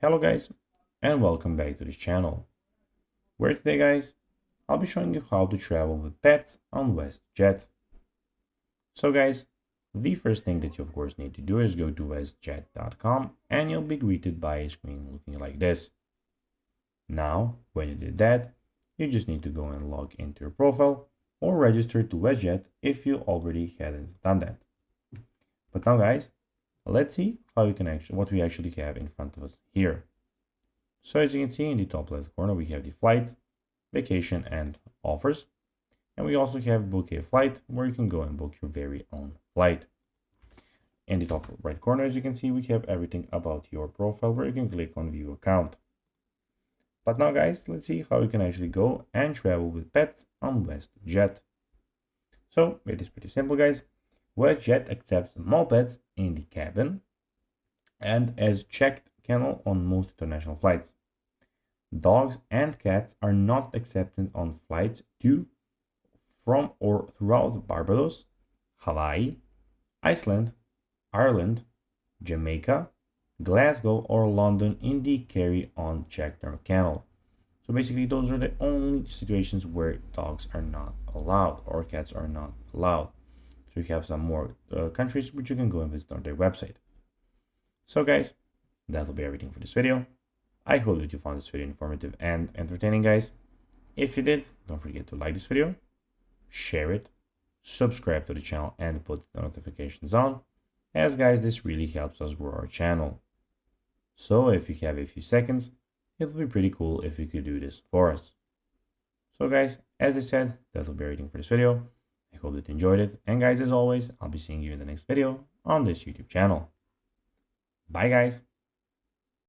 Hello guys, and welcome back to this channel, where today guys, I'll be showing you how to travel with pets on WestJet. So guys, the first thing that you of course need to do is go to westjet.com and you'll be greeted by a screen looking like this. Now, when you did that, you just need to go and log into your profile or register to WestJet if you already hadn't done that. But now guys, let's see how you can what we actually have in front of us here. So as you can see in the top left corner, we have the flights, vacation, and offers. And we also have book a flight where you can go and book your very own flight. In the top right corner, as you can see, we have everything about your profile where you can click on view account. But now guys, let's see how you can actually go and travel with pets on WestJet. So it is pretty simple guys. WestJet accepts small pets in the cabin and as checked kennel on most international flights. Dogs and cats are not accepted on flights to, from, or throughout Barbados, Hawaii, Iceland, Ireland, Jamaica, Glasgow, or London in the carry-on checked kennel. So basically, those are the only situations where dogs are not allowed or cats are not allowed. So you have some more countries which you can go and visit on their website. So guys, that'll be everything for this video. I hope that you found this video informative and entertaining guys. If you did, don't forget to like this video, share it, subscribe to the channel and put the notifications on, as guys this really helps us grow our channel. So if you have a few seconds, it will be pretty cool if you could do this for us. So guys, as I said, that'll be everything for this video. I hope that you enjoyed it, and guys, as always, I'll be seeing you in the next video on this YouTube channel. Bye guys.